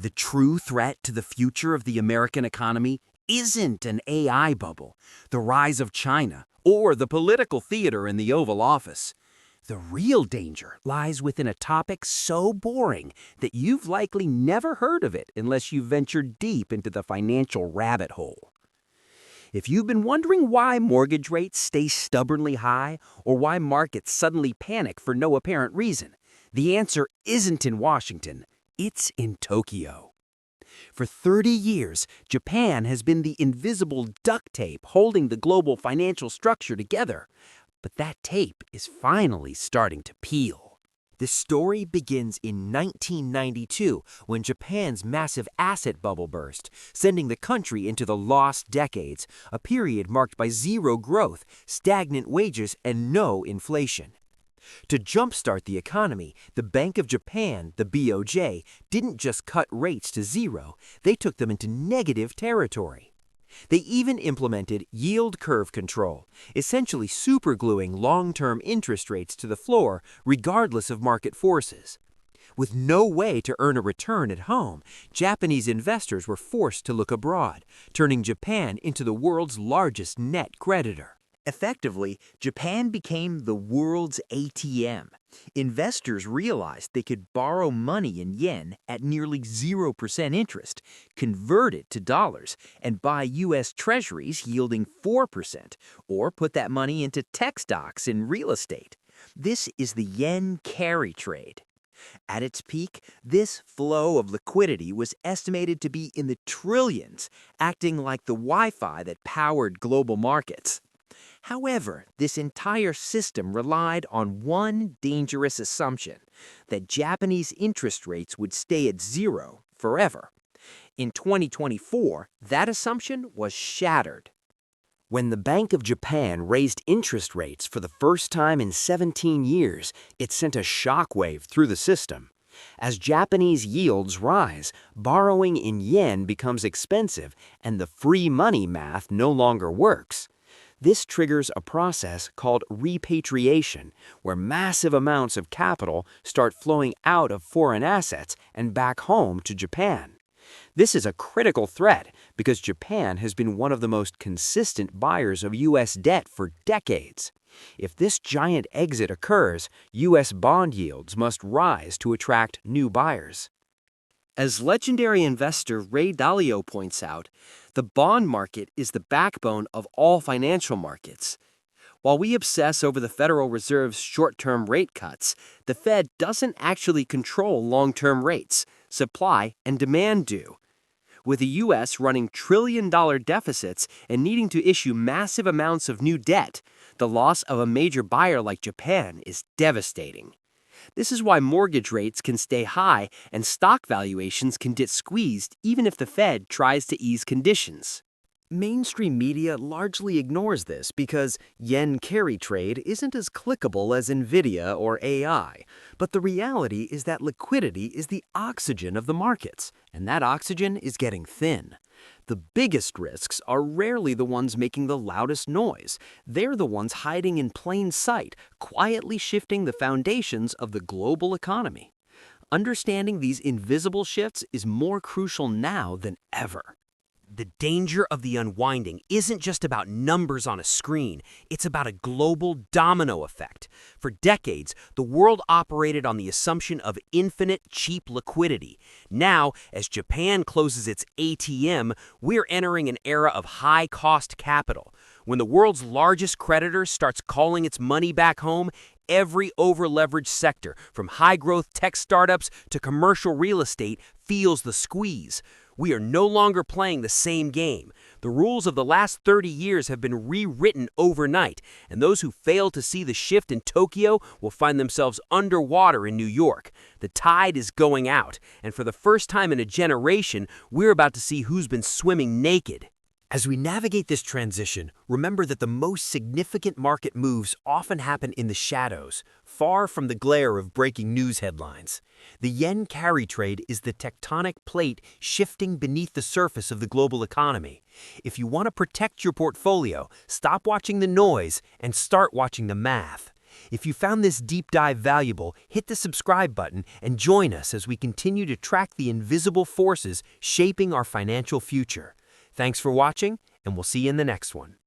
The true threat to the future of the American economy isn't an AI bubble, the rise of China, or the political theater in the Oval Office. The real danger lies within a topic so boring that you've likely never heard of it unless you've ventured deep into the financial rabbit hole. If you've been wondering why mortgage rates stay stubbornly high or why markets suddenly panic for no apparent reason, the answer isn't in Washington, it's in Tokyo. For 30 years, Japan has been the invisible duct tape holding the global financial structure together. But that tape is finally starting to peel. The story begins in 1992 when Japan's massive asset bubble burst, sending the country into the lost decades, a period marked by zero growth, stagnant wages, and no inflation. To jumpstart the economy, the Bank of Japan, the BOJ, didn't just cut rates to zero, they took them into negative territory. They even implemented yield curve control, essentially supergluing long-term interest rates to the floor regardless of market forces. With no way to earn a return at home, Japanese investors were forced to look abroad, turning Japan into the world's largest net creditor. Effectively, Japan became the world's ATM. Investors realized they could borrow money in yen at nearly 0% interest, convert it to dollars, and buy U.S. treasuries yielding 4%, or put that money into tech stocks in real estate. This is the yen carry trade. At its peak, this flow of liquidity was estimated to be in the trillions, acting like the Wi-Fi that powered global markets. However, this entire system relied on one dangerous assumption, that Japanese interest rates would stay at zero forever. In 2024, that assumption was shattered. When the Bank of Japan raised interest rates for the first time in 17 years, it sent a shockwave through the system. As Japanese yields rise, borrowing in yen becomes expensive and the free money math no longer works. This triggers a process called repatriation, where massive amounts of capital start flowing out of foreign assets and back home to Japan. This is a critical threat because Japan has been one of the most consistent buyers of U.S. debt for decades. If this giant exit occurs, U.S. bond yields must rise to attract new buyers. As legendary investor Ray Dalio points out, the bond market is the backbone of all financial markets. While we obsess over the Federal Reserve's short-term rate cuts, the Fed doesn't actually control long-term rates. Supply and demand do. With the U.S. running trillion-dollar deficits and needing to issue massive amounts of new debt, the loss of a major buyer like Japan is devastating. This is why mortgage rates can stay high and stock valuations can get squeezed even if the Fed tries to ease conditions. Mainstream media largely ignores this because yen carry trade isn't as clickable as Nvidia or AI. But the reality is that liquidity is the oxygen of the markets, and that oxygen is getting thin. The biggest risks are rarely the ones making the loudest noise. They're the ones hiding in plain sight, quietly shifting the foundations of the global economy. Understanding these invisible shifts is more crucial now than ever. The danger of the unwinding isn't just about numbers on a screen, it's about a global domino effect. For decades, the world operated on the assumption of infinite cheap liquidity. Now, as Japan closes its ATM, we're entering an era of high-cost capital. When the world's largest creditor starts calling its money back home, every over-leveraged sector, from high-growth tech startups to commercial real estate, feels the squeeze. We are no longer playing the same game. The rules of the last 30 years have been rewritten overnight, and those who fail to see the shift in Tokyo will find themselves underwater in New York. The tide is going out, and for the first time in a generation, we're about to see who's been swimming naked. As we navigate this transition, remember that the most significant market moves often happen in the shadows, far from the glare of breaking news headlines. The yen carry trade is the tectonic plate shifting beneath the surface of the global economy. If you want to protect your portfolio, stop watching the noise and start watching the math. If you found this deep dive valuable, hit the subscribe button and join us as we continue to track the invisible forces shaping our financial future. Thanks for watching, and we'll see you in the next one.